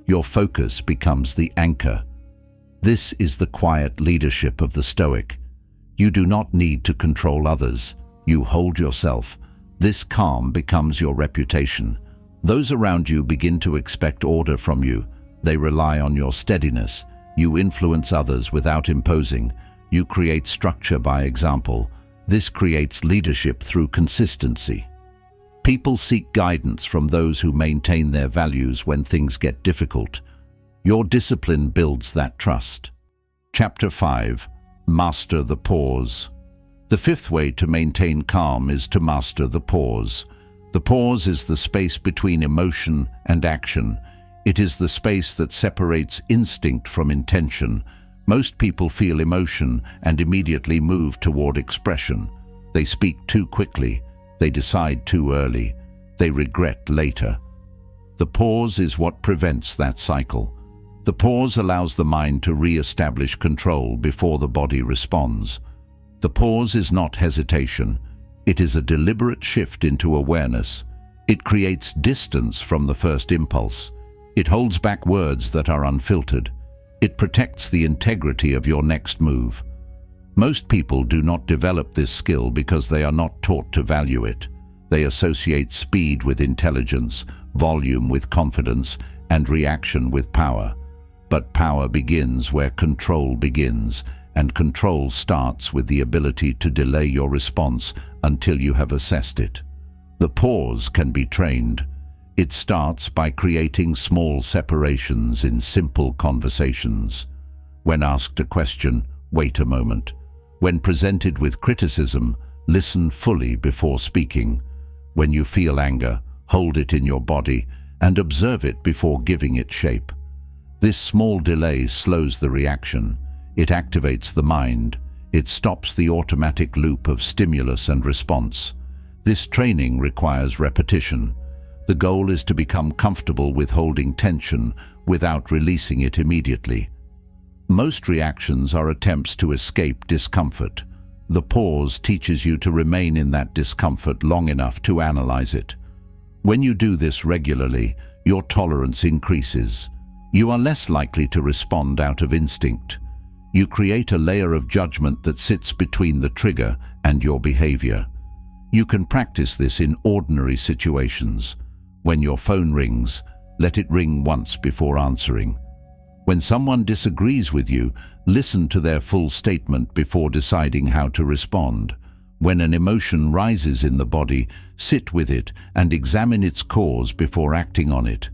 Your focus becomes the anchor. This is the quiet leadership of the Stoic. You do not need to control others. You hold yourself. This calm becomes your reputation. Those around you begin to expect order from you. They rely on your steadiness. You influence others without imposing. You create structure by example. This creates leadership through consistency. People seek guidance from those who maintain their values when things get difficult. Your discipline builds that trust. Chapter 5. Master the pause. The fifth way to maintain calm is to master the pause. The pause is the space between emotion and action. It is the space that separates instinct from intention. Most people feel emotion and immediately move toward expression. They speak too quickly. They decide too early. They regret later. The pause is what prevents that cycle. The pause allows the mind to re-establish control before the body responds. The pause is not hesitation. It is a deliberate shift into awareness. It creates distance from the first impulse. It holds back words that are unfiltered. It protects the integrity of your next move. Most people do not develop this skill because they are not taught to value it. They associate speed with intelligence, volume with confidence, and reaction with power. But power begins where control begins, and control starts with the ability to delay your response until you have assessed it. The pause can be trained. It starts by creating small separations in simple conversations. When asked a question, wait a moment. When presented with criticism, listen fully before speaking. When you feel anger, hold it in your body and observe it before giving it shape. This small delay slows the reaction. It activates the mind. It stops the automatic loop of stimulus and response. This training requires repetition. The goal is to become comfortable with holding tension without releasing it immediately. Most reactions are attempts to escape discomfort. The pause teaches you to remain in that discomfort long enough to analyze it. When you do this regularly, your tolerance increases. You are less likely to respond out of instinct. You create a layer of judgment that sits between the trigger and your behavior. You can practice this in ordinary situations. When your phone rings, let it ring once before answering. When someone disagrees with you, listen to their full statement before deciding how to respond. When an emotion rises in the body, sit with it and examine its cause before acting on it.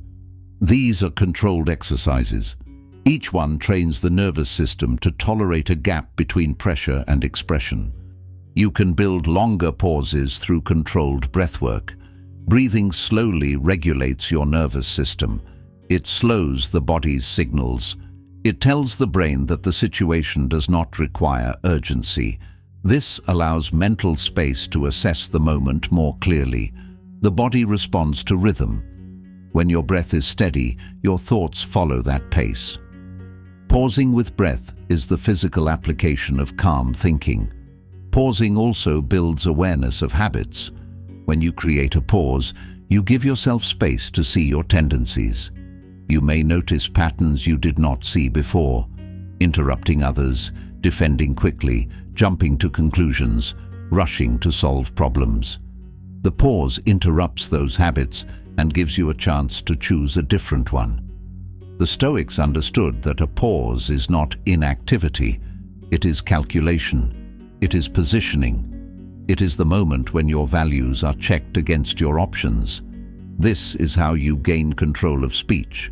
These are controlled exercises. Each one trains the nervous system to tolerate a gap between pressure and expression. You can build longer pauses through controlled breathwork. Breathing slowly regulates your nervous system. It slows the body's signals. It tells the brain that the situation does not require urgency. This allows mental space to assess the moment more clearly. The body responds to rhythm. When your breath is steady, your thoughts follow that pace. Pausing with breath is the physical application of calm thinking. Pausing also builds awareness of habits. When you create a pause, you give yourself space to see your tendencies. You may notice patterns you did not see before: interrupting others, defending quickly, jumping to conclusions, rushing to solve problems. The pause interrupts those habits and gives you a chance to choose a different one. The Stoics understood that a pause is not inactivity, it is calculation, it is positioning. It is the moment when your values are checked against your options. This is how you gain control of speech.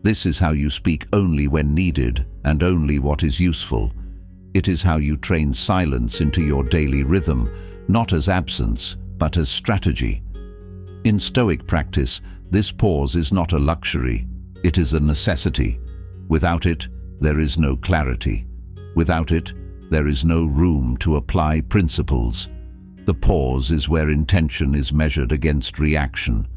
This is how you speak only when needed and only what is useful. It is how you train silence into your daily rhythm, not as absence, but as strategy. In Stoic practice, this pause is not a luxury, it is a necessity. Without it, there is no clarity. Without it, there is no room to apply principles. The pause is where intention is measured against reaction.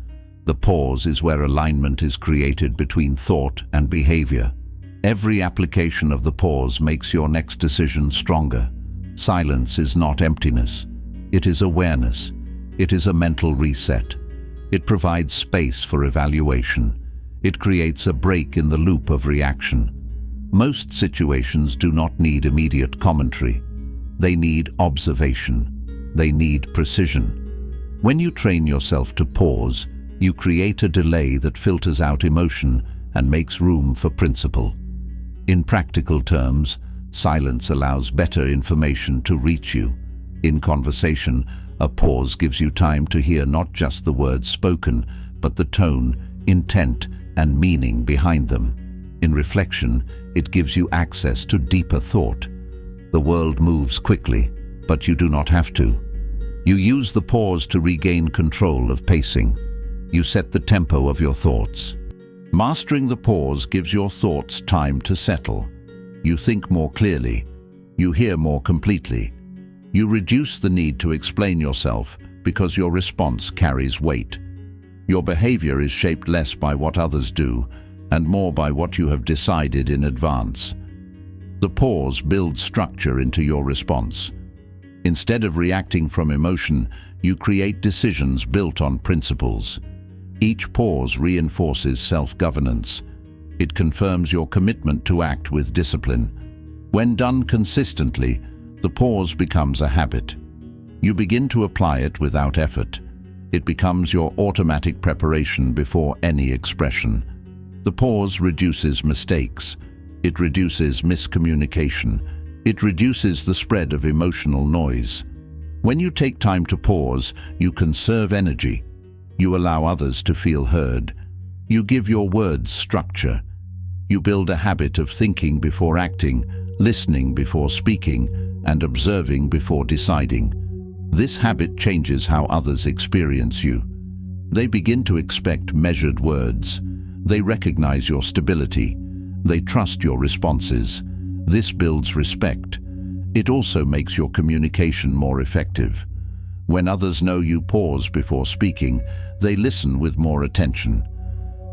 The pause is where alignment is created between thought and behavior. Every application of the pause makes your next decision stronger. Silence is not emptiness. It is awareness. It is a mental reset. It provides space for evaluation. It creates a break in the loop of reaction. Most situations do not need immediate commentary. They need observation. They need precision. When you train yourself to pause, you create a delay that filters out emotion and makes room for principle. In practical terms, silence allows better information to reach you. In conversation, a pause gives you time to hear not just the words spoken, but the tone, intent, and meaning behind them. In reflection, it gives you access to deeper thought. The world moves quickly, but you do not have to. You use the pause to regain control of pacing. You set the tempo of your thoughts. Mastering the pause gives your thoughts time to settle. You think more clearly. You hear more completely. You reduce the need to explain yourself because your response carries weight. Your behavior is shaped less by what others do and more by what you have decided in advance. The pause builds structure into your response. Instead of reacting from emotion, you create decisions built on principles. Each pause reinforces self-governance. It confirms your commitment to act with discipline. When done consistently, the pause becomes a habit. You begin to apply it without effort. It becomes your automatic preparation before any expression. The pause reduces mistakes. It reduces miscommunication. It reduces the spread of emotional noise. When you take time to pause, you conserve energy. You allow others to feel heard. You give your words structure. You build a habit of thinking before acting, listening before speaking, and observing before deciding. This habit changes how others experience you. They begin to expect measured words. They recognize your stability. They trust your responses. This builds respect. It also makes your communication more effective. When others know you pause before speaking, they listen with more attention.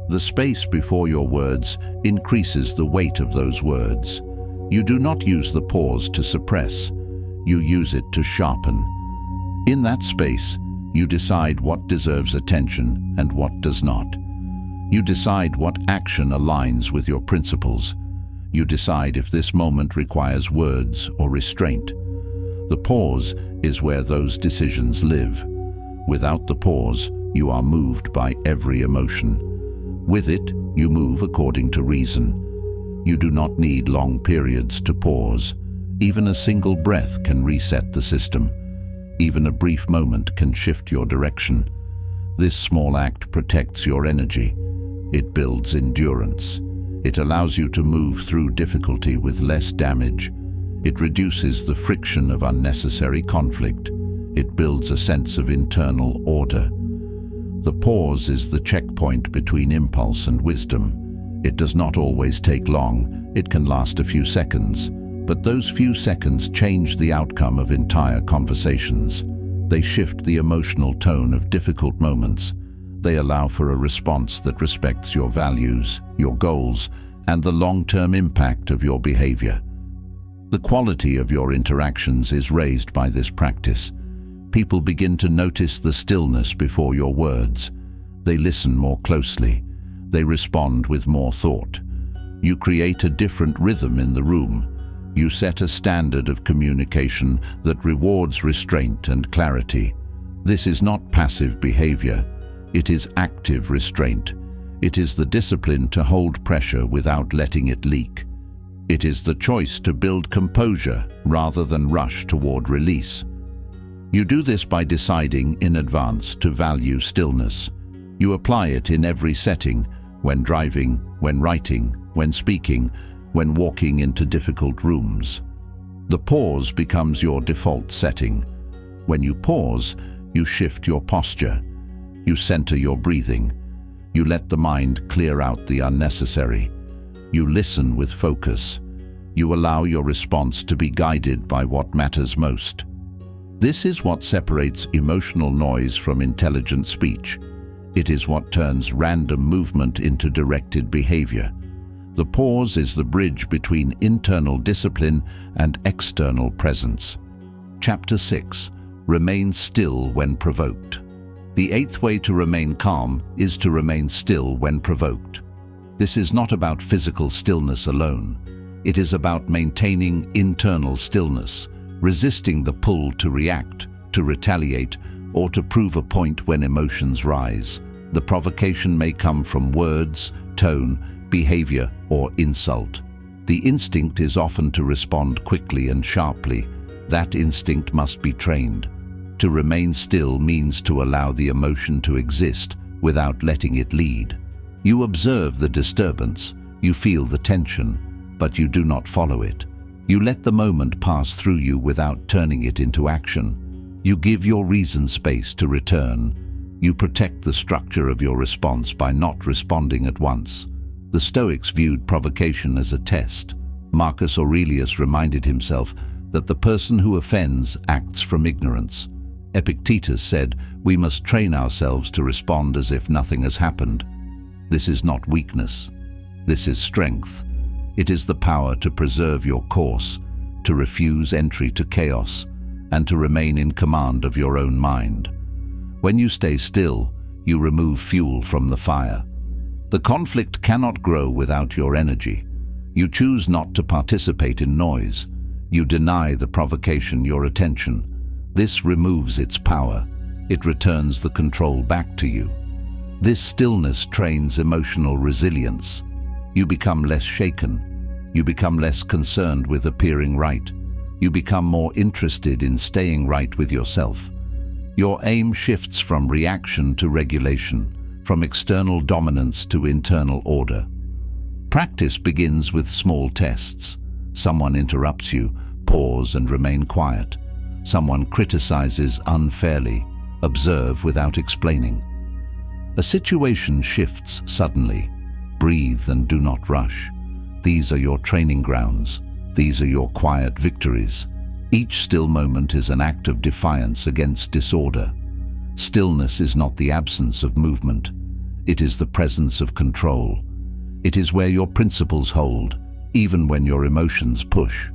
The space before your words increases the weight of those words. You do not use the pause to suppress. You use it to sharpen. In that space, you decide what deserves attention and what does not. You decide what action aligns with your principles. You decide if this moment requires words or restraint. The pause is where those decisions live. Without the pause, you are moved by every emotion. With it, you move according to reason. You do not need long periods to pause. Even a single breath can reset the system. Even a brief moment can shift your direction. This small act protects your energy. It builds endurance. It allows you to move through difficulty with less damage. It reduces the friction of unnecessary conflict. It builds a sense of internal order. The pause is the checkpoint between impulse and wisdom. It does not always take long. It can last a few seconds. But those few seconds change the outcome of entire conversations. They shift the emotional tone of difficult moments. They allow for a response that respects your values, your goals, and the long-term impact of your behavior. The quality of your interactions is raised by this practice. People begin to notice the stillness before your words. They listen more closely. They respond with more thought. You create a different rhythm in the room. You set a standard of communication that rewards restraint and clarity. This is not passive behavior. It is active restraint. It is the discipline to hold pressure without letting it leak. It is the choice to build composure rather than rush toward release. You do this by deciding in advance to value stillness. You apply it in every setting, when driving, when writing, when speaking, when walking into difficult rooms. The pause becomes your default setting. When you pause, you shift your posture. You center your breathing. You let the mind clear out the unnecessary. You listen with focus. You allow your response to be guided by what matters most. This is what separates emotional noise from intelligent speech. It is what turns random movement into directed behavior. The pause is the bridge between internal discipline and external presence. Chapter 6. Remain still when provoked. The 8th way to remain calm is to remain still when provoked. This is not about physical stillness alone. It is about maintaining internal stillness, resisting the pull to react, to retaliate, or to prove a point when emotions rise. The provocation may come from words, tone, behavior, or insult. The instinct is often to respond quickly and sharply. That instinct must be trained. To remain still means to allow the emotion to exist without letting it lead. You observe the disturbance, you feel the tension, but you do not follow it. You let the moment pass through you without turning it into action. You give your reason space to return. You protect the structure of your response by not responding at once. The Stoics viewed provocation as a test. Marcus Aurelius reminded himself that the person who offends acts from ignorance. Epictetus said, "We must train ourselves to respond as if nothing has happened." This is not weakness. This is strength. It is the power to preserve your course, to refuse entry to chaos, and to remain in command of your own mind. When you stay still, you remove fuel from the fire. The conflict cannot grow without your energy. You choose not to participate in noise. You deny the provocation your attention. This removes its power. It returns the control back to you. This stillness trains emotional resilience. You become less shaken. You become less concerned with appearing right. You become more interested in staying right with yourself. Your aim shifts from reaction to regulation, from external dominance to internal order. Practice begins with small tests. Someone interrupts you, pause and remain quiet. Someone criticizes unfairly, observe without explaining. A situation shifts suddenly. Breathe and do not rush. These are your training grounds. These are your quiet victories. Each still moment is an act of defiance against disorder. Stillness is not the absence of movement. It is the presence of control. It is where your principles hold, even when your emotions push.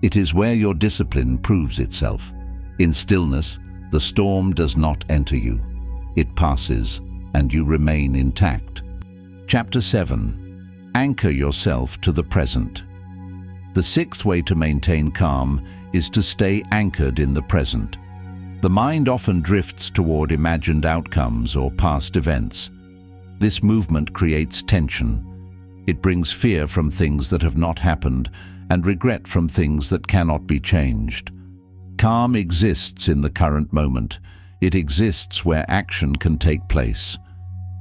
It is where your discipline proves itself. In stillness, the storm does not enter you. It passes, and you remain intact. Chapter 7. Anchor yourself to the present. The 6th way to maintain calm is to stay anchored in the present. The mind often drifts toward imagined outcomes or past events. This movement creates tension. It brings fear from things that have not happened and regret from things that cannot be changed. Calm exists in the current moment. It exists where action can take place.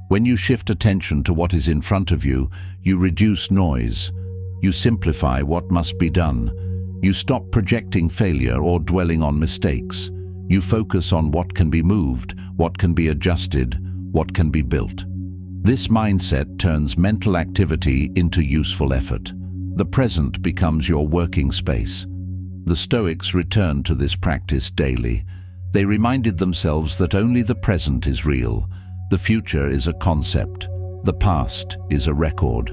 When you shift attention to what is in front of you, you reduce noise. You simplify what must be done. You stop projecting failure or dwelling on mistakes. You focus on what can be moved, what can be adjusted, what can be built. This mindset turns mental activity into useful effort. The present becomes your working space. The Stoics returned to this practice daily. They reminded themselves that only the present is real. The future is a concept. The past is a record.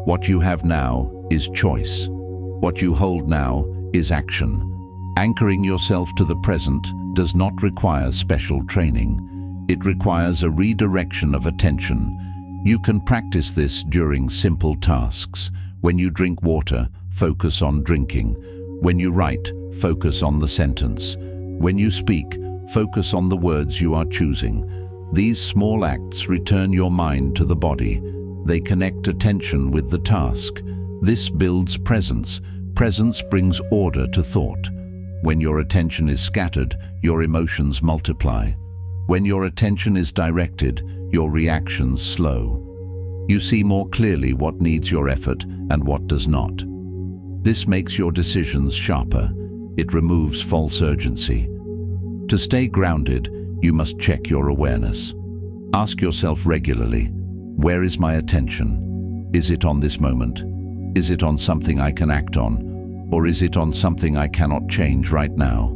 What you have now is choice. What you hold now is action. Anchoring yourself to the present does not require special training. It requires a redirection of attention. You can practice this during simple tasks. When you drink water, focus on drinking. When you write, focus on the sentence. When you speak, focus on the words you are choosing. These small acts return your mind to the body. They connect attention with the task. This builds presence. Presence brings order to thought. When your attention is scattered, your emotions multiply. When your attention is directed, your reactions slow. You see more clearly what needs your effort and what does not. This makes your decisions sharper. It removes false urgency. To stay grounded, you must check your awareness. Ask yourself regularly, where is my attention? Is it on this moment? Is it on something I can act on? Or is it on something I cannot change right now?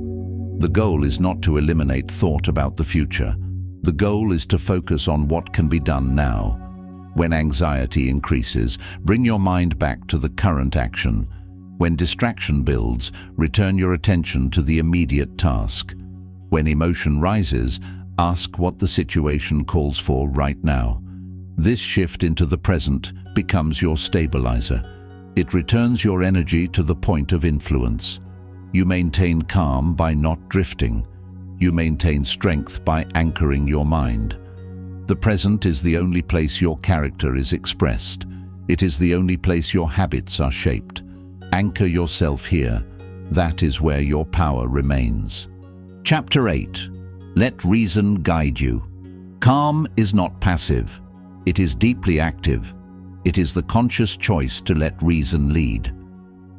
The goal is not to eliminate thought about the future. The goal is to focus on what can be done now. When anxiety increases, bring your mind back to the current action. When distraction builds, return your attention to the immediate task. When emotion rises, ask what the situation calls for right now. This shift into the present becomes your stabilizer. It returns your energy to the point of influence. You maintain calm by not drifting. You maintain strength by anchoring your mind. The present is the only place your character is expressed. It is the only place your habits are shaped. Anchor yourself here. That is where your power remains. Chapter 8. Let reason guide you. Calm is not passive. It is deeply active. It is the conscious choice to let reason lead.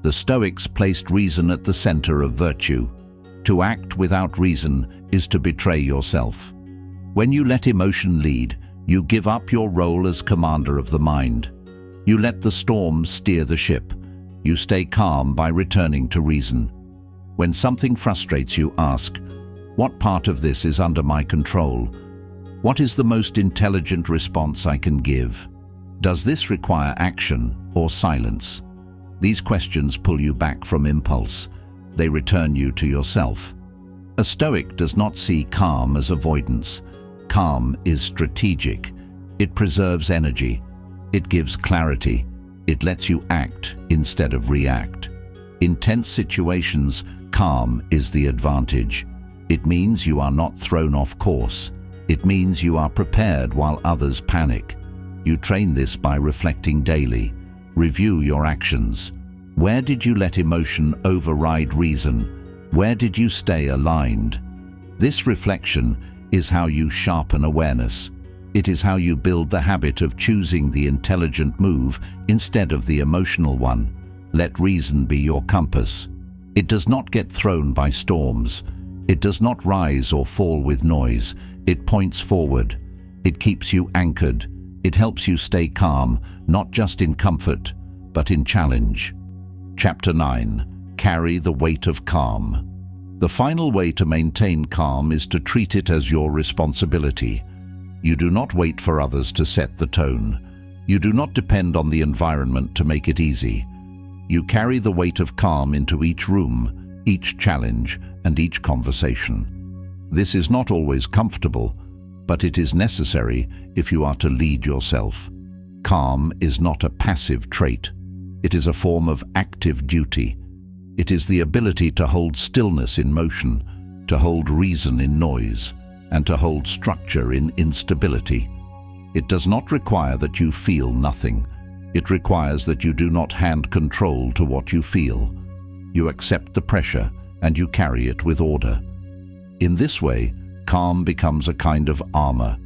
The Stoics placed reason at the center of virtue. To act without reason is to betray yourself. When you let emotion lead, you give up your role as commander of the mind. You let the storm steer the ship. You stay calm by returning to reason. When something frustrates you, ask, what part of this is under my control? What is the most intelligent response I can give? Does this require action or silence? These questions pull you back from impulse. They return you to yourself. A Stoic does not see calm as avoidance. Calm is strategic. It preserves energy. It gives clarity. It lets you act instead of react. In tense situations, calm is the advantage. It means you are not thrown off course. It means you are prepared while others panic. You train this by reflecting daily. Review your actions. Where did you let emotion override reason? Where did you stay aligned? This reflection is how you sharpen awareness. It is how you build the habit of choosing the intelligent move instead of the emotional one. Let reason be your compass. It does not get thrown by storms. It does not rise or fall with noise. It points forward. It keeps you anchored. It helps you stay calm, not just in comfort, but in challenge. Chapter 9. Carry the weight of calm. The final way to maintain calm is to treat it as your responsibility. You do not wait for others to set the tone. You do not depend on the environment to make it easy. You carry the weight of calm into each room, each challenge, and each conversation. This is not always comfortable, but it is necessary if you are to lead yourself. Calm is not a passive trait. It is a form of active duty. It is the ability to hold stillness in motion, to hold reason in noise, and to hold structure in instability. It does not require that you feel nothing. It requires that you do not hand control to what you feel. You accept the pressure and you carry it with order. In this way, calm becomes a kind of armor.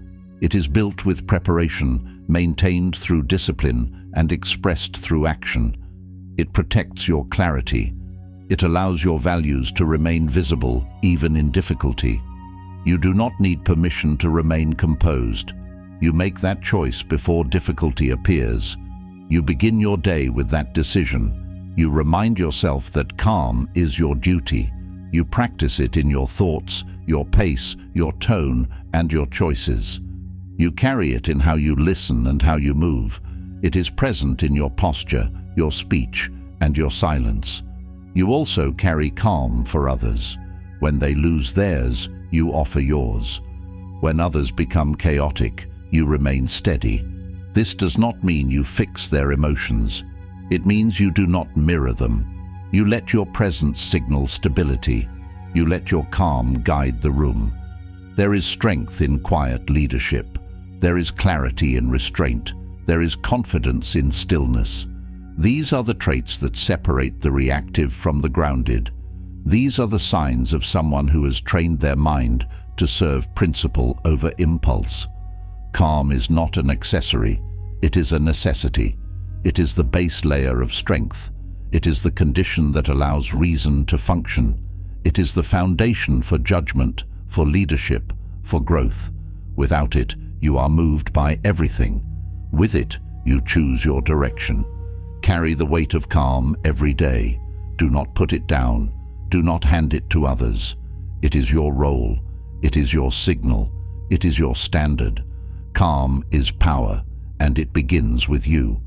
It is built with preparation, maintained through discipline, and expressed through action. It protects your clarity. It allows your values to remain visible, even in difficulty. You do not need permission to remain composed. You make that choice before difficulty appears. You begin your day with that decision. You remind yourself that calm is your duty. You practice it in your thoughts, your pace, your tone, and your choices. You carry it in how you listen and how you move. It is present in your posture, your speech, and your silence. You also carry calm for others. When they lose theirs, you offer yours. When others become chaotic, you remain steady. This does not mean you fix their emotions. It means you do not mirror them. You let your presence signal stability. You let your calm guide the room. There is strength in quiet leadership. There is clarity in restraint. There is confidence in stillness. These are the traits that separate the reactive from the grounded. These are the signs of someone who has trained their mind to serve principle over impulse. Calm is not an accessory. It is a necessity. It is the base layer of strength. It is the condition that allows reason to function. It is the foundation for judgment, for leadership, for growth. Without it, you are moved by everything. With it, you choose your direction. Carry the weight of calm every day. Do not put it down. Do not hand it to others. It is your role. It is your signal. It is your standard. Calm is power, and it begins with you.